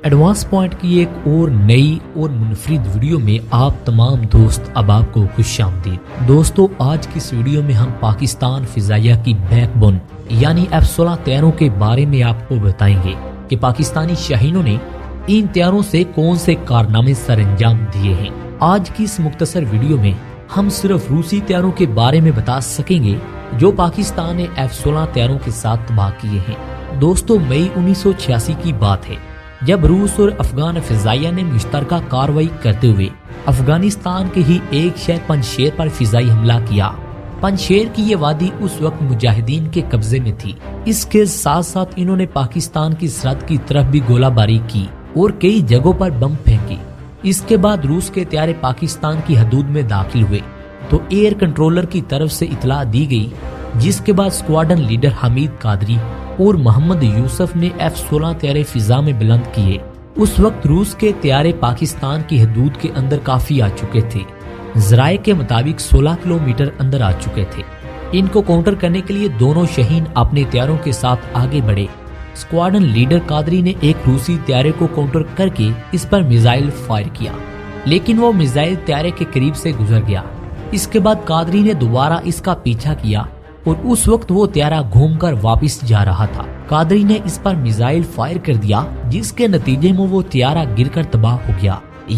Advance point کی ایک اور نئی اور منفرد ویڈیو میں آپ تمام دوست احباب کو خوش آمدید۔ دوستو، آج کی اس ویڈیو میں ہم پاکستان فضائیہ کی بیک بون یعنی F-16 طیاروں کے بارے میں آپ کو بتائیں گے کہ پاکستانی شاہینوں نے ان طیاروں سے کون سے کارنامے سر انجام دیے ہیں۔ آج کی اس مختصر ویڈیو میں ہم صرف روسی طیاروں کے بارے میں بتا سکیں گے جو پاکستان نے F-16 طیاروں کے ساتھ تباہ کیے ہیں۔ دوستو، مئی 1986 کی بات ہے جب روس اور افغان فضائیہ نے مشترکہ کارروائی کرتے ہوئے افغانستان کے ہی ایک شہر پنجشیر پر فضائی حملہ کیا۔ پنجشیر کی یہ وادی اس وقت مجاہدین کے قبضے میں تھی۔ اس کے ساتھ ساتھ انہوں نے پاکستان کی سرحد کی طرف بھی گولہ باری کی اور کئی جگہوں پر بم پھینکی۔ اس کے بعد روس کے طیارے پاکستان کی حدود میں داخل ہوئے تو ایئر کنٹرولر کی طرف سے اطلاع دی گئی، جس کے بعد اسکواڈن لیڈر حمید قادری اور محمد یوسف نے F-16 طیارے فضا میں بلند کیے۔ اس وقت روس کے طیارے پاکستان کی حدود کے اندر کافی آ چکے تھے، ذرائع کے مطابق 16 کلومیٹر اندر آ چکے تھے۔ ان کو کاؤنٹر کرنے کے لیے دونوں شاہین اپنے طیاروں کے ساتھ آگے بڑھے۔ اسکواڈن لیڈر قادری نے ایک روسی طیارے کو کاؤنٹر کر کے اس پر میزائل فائر کیا، لیکن وہ میزائل طیارے کے قریب سے گزر گیا۔ اس کے بعد قادری نے دوبارہ اس کا پیچھا کیا اور اس وقت وہ طیارہ گھوم کر واپس جا رہا تھا۔ قادری نے اس پر میزائل فائر کر دیا، جس کے نتیجے میں وہ طیارہ گر کر تباہ ہو گیا۔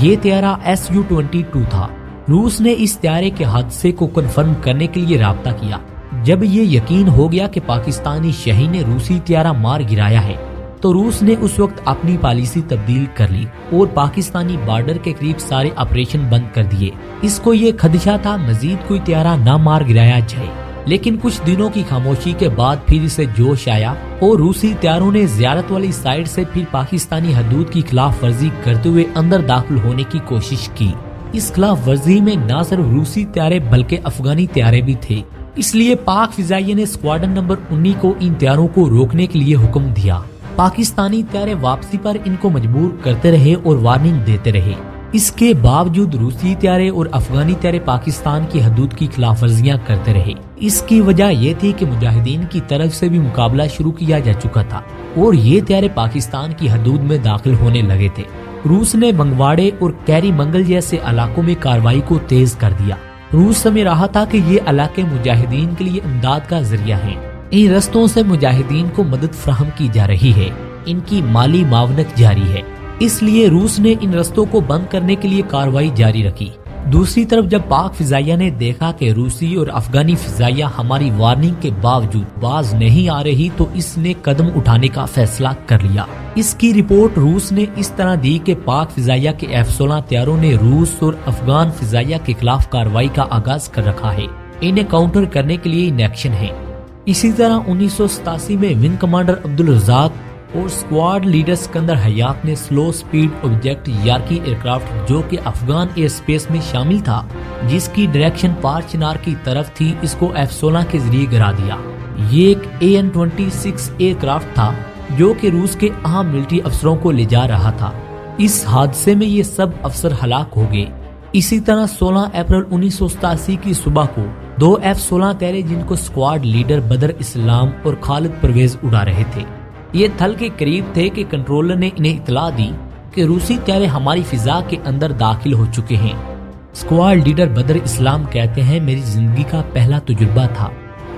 یہ طیارہ Su-22 تھا۔ روس نے اس طیارے کے حادثے کو کنفرم کرنے کے لیے رابطہ کیا۔ جب یہ یقین ہو گیا کہ پاکستانی شاہین نے روسی طیارہ مار گرایا ہے تو روس نے اس وقت اپنی پالیسی تبدیل کر لی اور پاکستانی بارڈر کے قریب سارے آپریشن بند کر دیے۔ اس کو یہ خدشہ تھا مزید کوئی طیارہ نہ مار گرایا جائے، لیکن کچھ دنوں کی خاموشی کے بعد پھر اسے جوش آیا اور روسی طیاروں نے زیارت والی سائڈ سے پھر پاکستانی حدود کی خلاف ورزی کرتے ہوئے اندر داخل ہونے کی کوشش کی۔ اس خلاف ورزی میں نہ صرف روسی طیارے بلکہ افغانی طیارے بھی تھے، اس لیے پاک فضائیہ نے اسکواڈن نمبر 19 کو ان طیاروں کو روکنے کے لیے حکم دیا۔ پاکستانی طیارے واپسی پر ان کو مجبور کرتے رہے اور وارننگ دیتے رہے۔ اس کے باوجود روسی طیارے اور افغانی طیارے پاکستان کی حدود کی خلاف ورزیاں کرتے رہے۔ اس کی وجہ یہ تھی کہ مجاہدین کی طرف سے بھی مقابلہ شروع کیا جا چکا تھا اور یہ طیارے پاکستان کی حدود میں داخل ہونے لگے تھے۔ روس نے منگواڑے اور کیری منگل جیسے علاقوں میں کارروائی کو تیز کر دیا۔ روس سمجھ رہا تھا کہ یہ علاقے مجاہدین کے لیے امداد کا ذریعہ ہیں۔ ان رستوں سے مجاہدین کو مدد فراہم کی جا رہی ہے، ان کی مالی معاونت جاری ہے، اس لیے روس نے ان رستوں کو بند کرنے کے لیے کارروائی جاری رکھی۔ دوسری طرف جب پاک فضائیہ نے دیکھا کہ روسی اور افغانی فضائیہ ہماری وارننگ کے باوجود باز نہیں آ رہی تو اس نے قدم اٹھانے کا فیصلہ کر لیا۔ اس کی رپورٹ روس نے اس طرح دی کہ پاک فضائیہ کے F-16 طیاروں نے روس اور افغان فضائیہ کے خلاف کارروائی کا آغاز کر رکھا ہے، انہیں کاؤنٹر کرنے کے لیے ان ایکشن ہے۔ اسی طرح 1987 میں ونگ کمانڈر عبدالرزاق اور اسکواڈ لیڈر سکندر حیات نے سلو سپیڈ آبجیکٹ یارکی ایئرکرافٹ جو کہ افغان ایئر سپیس میں شامل تھا، جس کی ڈائریکشن پار چنار کی طرف تھی، اس کو F-16 کے ذریعے گرا دیا۔ یہ ایک AN-26 ایئرکرافٹ تھا جو کہ روس کے اہم ملٹری افسروں کو لے جا رہا تھا۔ اس حادثے میں یہ سب افسر ہلاک ہو گئے۔ اسی طرح 16 اپریل 1987 کی صبح کو 2 F-16 طیارے جن کو اسکواڈ لیڈر بدر اسلام اور خالد پرویز اڑا رہے تھے، یہ تھل کے قریب تھے کہ کنٹرولر نے انہیں اطلاع دی کہ روسی طیارے ہماری فضا کے اندر داخل ہو چکے ہیں۔ اسکواڈ لیڈر بدر اسلام کہتے ہیں، میری زندگی کا پہلا تجربہ تھا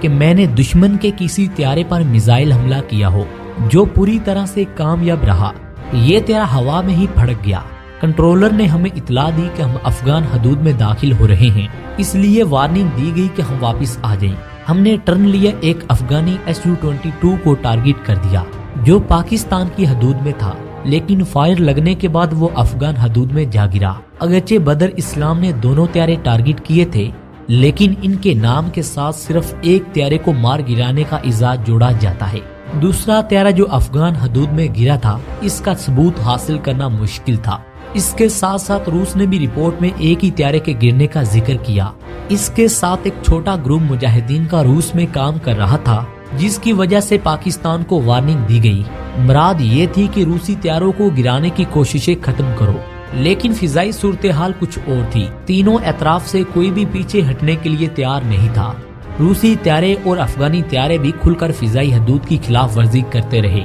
کہ میں نے دشمن کے کسی طیارے پر میزائل حملہ کیا ہو جو پوری طرح سے کامیاب رہا۔ یہ طیارہ ہوا میں ہی پھڑک گیا۔ کنٹرولر نے ہمیں اطلاع دی کہ ہم افغان حدود میں داخل ہو رہے ہیں، اس لیے وارننگ دی گئی کہ ہم واپس آ جائیں۔ ہم نے ٹرن لیا، ایک افغانی Su-22 کو ٹارگٹ کر دیا جو پاکستان کی حدود میں تھا، لیکن فائر لگنے کے بعد وہ افغان حدود میں جا گرا۔ اگرچہ بدر اسلام نے دونوں طیارے ٹارگٹ کیے تھے، لیکن ان کے نام کے ساتھ صرف ایک طیارے کو مار گرانے کا اعزاز جوڑا جاتا ہے۔ دوسرا طیارہ جو افغان حدود میں گرا تھا، اس کا ثبوت حاصل کرنا مشکل تھا۔ اس کے ساتھ ساتھ روس نے بھی رپورٹ میں ایک ہی طیارے کے گرنے کا ذکر کیا۔ اس کے ساتھ ایک چھوٹا گروپ مجاہدین کا روس میں کام کر رہا تھا، جس کی وجہ سے پاکستان کو وارننگ دی گئی۔ مراد یہ تھی کہ روسی طیاروں کو گرانے کی کوششیں ختم کرو، لیکن فضائی صورتحال کچھ اور تھی۔ تینوں اطراف سے کوئی بھی پیچھے ہٹنے کے لیے تیار نہیں تھا۔ روسی طیارے اور افغانی طیارے بھی کھل کر فضائی حدود کی خلاف ورزی کرتے رہے۔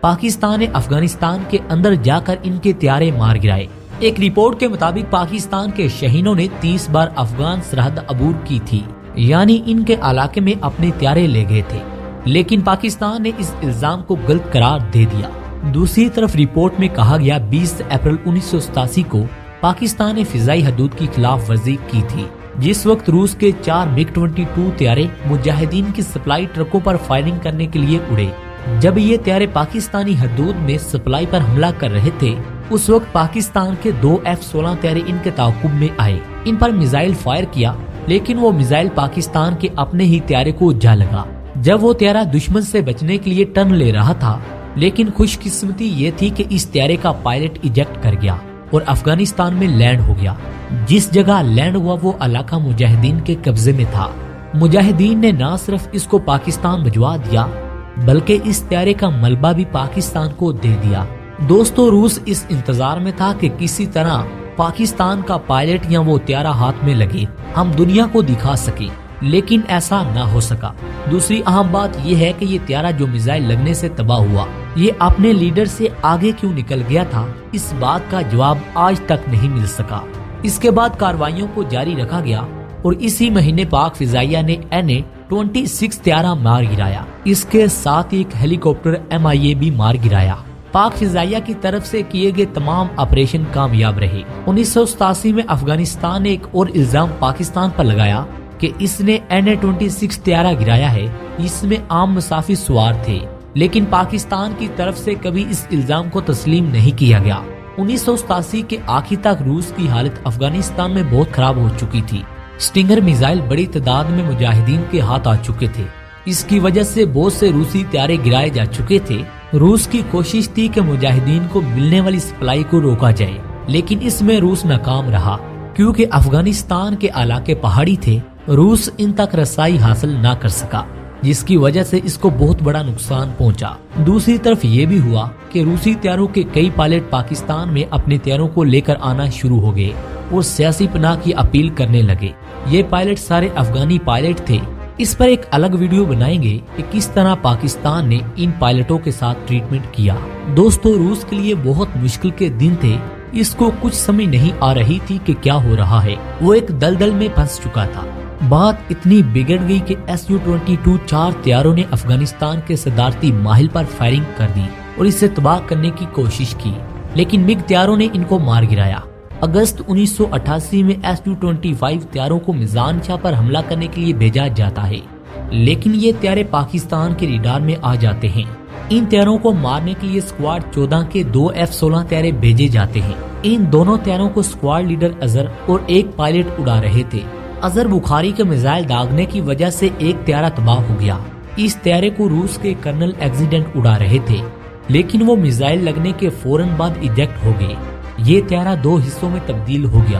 پاکستان نے افغانستان کے اندر جا کر ان کے طیارے مار گرائے۔ ایک رپورٹ کے مطابق پاکستان کے شاہینوں نے 30 بار افغان سرحد عبور کی تھی، یعنی ان کے علاقے میں اپنے طیارے لے گئے تھے، لیکن پاکستان نے اس الزام کو غلط قرار دے دیا۔ دوسری طرف رپورٹ میں کہا گیا 20 اپریل 1987 کو پاکستان نے فضائی حدود کی خلاف ورزی کی تھی، جس وقت روس کے 4 MiG-22 طیارے مجاہدین کی سپلائی ٹرکوں پر فائرنگ کرنے کے لیے اڑے۔ جب یہ طیارے پاکستانی حدود میں سپلائی پر حملہ کر رہے تھے، اس وقت پاکستان کے 2 F-16 طیارے ان کے تعاقب میں آئے، ان پر میزائل فائر کیا، لیکن وہ میزائل پاکستان کے اپنے ہی طیارے کو جا لگا۔ جب وہ طیارہ دشمن سے بچنے کے لیے ٹرن لے رہا تھا، لیکن خوش قسمتی یہ تھی کہ اس طیارے کا پائلٹ ایجیکٹ کر گیا اور افغانستان میں لینڈ ہو گیا۔ جس جگہ لینڈ ہوا وہ علاقہ مجاہدین کے قبضے میں تھا۔ مجاہدین نے نہ صرف اس کو پاکستان بھجوا دیا، بلکہ اس طیارے کا ملبہ بھی پاکستان کو دے دیا۔ دوستو، روس اس انتظار میں تھا کہ کسی طرح پاکستان کا پائلٹ یا وہ طیارہ ہاتھ میں لگے، ہم دنیا کو دکھا سکیں، لیکن ایسا نہ ہو سکا۔ دوسری اہم بات یہ ہے کہ یہ طیارہ جو میزائل لگنے سے تباہ ہوا، یہ اپنے لیڈر سے آگے کیوں نکل گیا تھا، اس بات کا جواب آج تک نہیں مل سکا۔ اس کے بعد کارروائیوں کو جاری رکھا گیا اور اسی مہینے پاک فضائیہ نے Na-26 طیارہ مار گرایا۔ اس کے ساتھ ایک ہیلی کاپٹر MIA بھی مار گرایا۔ پاک فضائیہ کی طرف سے کیے گئے تمام آپریشن کامیاب رہے۔ 1987 میں افغانستان نے ایک اور الزام پاکستان پر لگایا کہ اس نے Na-26 طیارہ گرایا ہے، اس میں عام مسافر سوار تھے، لیکن پاکستان کی طرف سے کبھی اس الزام کو تسلیم نہیں کیا گیا۔ 1987 کے آخر تک روس کی حالت افغانستان میں بہت خراب ہو چکی تھی۔ سٹنگر میزائل بڑی تعداد میں مجاہدین کے ہاتھ آ چکے تھے، اس کی وجہ سے بہت سے روسی طیارے گرائے جا چکے تھے۔ روس کی کوشش تھی کہ مجاہدین کو ملنے والی سپلائی کو روکا جائے، لیکن اس میں روس ناکام رہا، کیونکہ افغانستان کے علاقے پہاڑی تھے، روس ان تک رسائی حاصل نہ کر سکا، جس کی وجہ سے اس کو بہت بڑا نقصان پہنچا۔ دوسری طرف یہ بھی ہوا کہ روسی طیاروں کے کئی پائلٹ پاکستان میں اپنے طیاروں کو لے کر آنا شروع ہو گئے اور سیاسی پناہ کی اپیل کرنے لگے۔ یہ پائلٹ سارے افغانی پائلٹ تھے۔ اس پر ایک الگ ویڈیو بنائیں گے کہ کس طرح پاکستان نے ان پائلٹوں کے ساتھ ٹریٹمنٹ کیا۔ دوستو، روس کے لیے بہت مشکل کے دن تھے، اس کو کچھ سمجھ نہیں آ رہی تھی کہ کیا ہو رہا ہے، وہ ایک دلدل میں پھنس چکا تھا۔ بات اتنی بگڑ گئی کہ Su-22 4 طیاروں نے افغانستان کے صدارتی ماحل پر فائرنگ کر دی اور اسے تباہ کرنے کی کوشش کی، لیکن MiG طیاروں نے ان کو مار گرایا۔ اگست 1988 میں Su-25 طیاروں کو میزان شاہ پر حملہ کرنے کے لیے بھیجا جاتا ہے، لیکن یہ طیارے پاکستان کے ریڈار میں آ جاتے ہیں۔ ان طیاروں کو مارنے کے لیے اسکواڈ 14 کے 2 F-16 طیارے بھیجے جاتے ہیں۔ ان دونوں طیاروں کو اسکواڈ لیڈر اظہر اور ایک پائلٹ اڑا رہے تھے۔ اظہر بخاری کے میزائل داغنے کی وجہ سے ایک طیارہ تباہ ہو گیا۔ اس طیارے کو روس کے کرنل ایکسیڈنٹ اڑا رہے تھے، لیکن وہ میزائل لگنے کے فوراً بعد ایجیکٹ ہو گئے۔ یہ طیارہ 2 حصوں میں تبدیل ہو گیا۔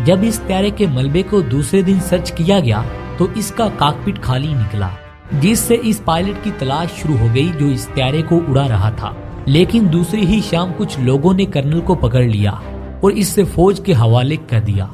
جب اس طیارے کے ملبے کو دوسرے دن سرچ کیا گیا تو اس کا کاکپٹ خالی نکلا، جس سے اس پائلٹ کی تلاش شروع ہو گئی جو اس طیارے کو اڑا رہا تھا۔ لیکن دوسری ہی شام کچھ لوگوں نے کرنل کو پکڑ لیا اور اس سے فوج کے حوالے کر دیا۔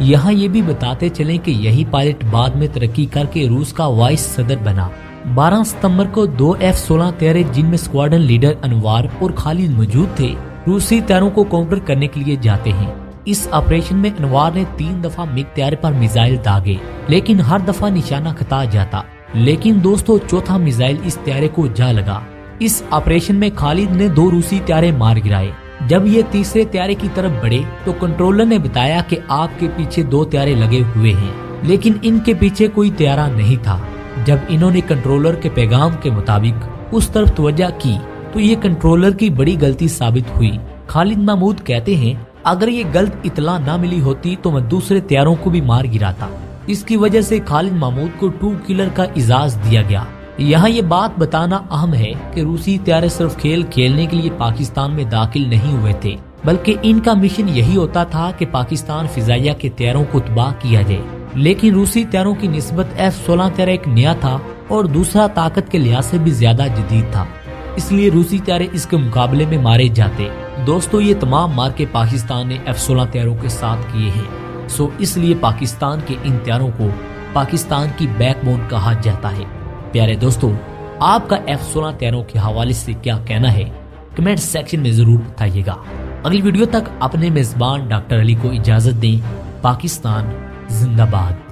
یہاں یہ بھی بتاتے چلیں کہ یہی پائلٹ بعد میں ترقی کر کے روس کا وائس صدر بنا۔ 12 ستمبر کو 2 F-16 طیارے، جن میں اسکواڈرن لیڈر انوار اور خالد موجود تھے، روسی طیاروں کو کاؤنٹر کرنے کے لیے جاتے ہیں۔ اس آپریشن میں انوار نے 3 دفعہ MiG طیارے پر میزائل داغے، لیکن ہر دفعہ نشانہ خطا جاتا۔ لیکن دوستو، چوتھا میزائل اس طیارے کو جا لگا۔ اس آپریشن میں خالد نے 2 روسی طیارے مار گرائے۔ جب یہ تیسرے طیارے کی طرف بڑھے تو کنٹرولر نے بتایا کہ آپ کے پیچھے 2 طیارے لگے ہوئے ہیں، لیکن ان کے پیچھے کوئی طیارہ نہیں تھا۔ جب انہوں نے کنٹرولر کے پیغام کے مطابق اس طرف توجہ کی تو یہ کنٹرولر کی بڑی غلطی ثابت ہوئی۔ خالد محمود کہتے ہیں، اگر یہ غلط اطلاع نہ ملی ہوتی تو میں دوسرے طیاروں کو بھی مار گراتا۔ اس کی وجہ سے خالد محمود کو 2 کلر کا اعزاز دیا گیا۔ یہاں یہ بات بتانا اہم ہے کہ روسی طیارے صرف کھیل کھیلنے کے لیے پاکستان میں داخل نہیں ہوئے تھے، بلکہ ان کا مشن یہی ہوتا تھا کہ پاکستان فضائیہ کے طیاروں کو تباہ کیا جائے۔ لیکن روسی طیاروں کی نسبت F-16 طیارہ ایک نیا تھا اور دوسرا طاقت کے لحاظ سے بھی زیادہ جدید تھا، اس لیے روسی طیارے اس کے مقابلے میں مارے جاتے۔ دوستو، یہ تمام مارکے پاکستان نے F-16 طیاروں کے ساتھ کیے ہیں، اس لیے پاکستان کے ان طیاروں کو پاکستان کی بیک بون کہا جاتا ہے۔ پیارے دوستو، آپ کا F-16 طیاروں کے حوالے سے کیا کہنا ہے کمنٹ سیکشن میں ضرور بتائیے گا۔ اگلی ویڈیو تک اپنے میزبان ڈاکٹر علی کو اجازت دیں۔ پاکستان زندہ باد۔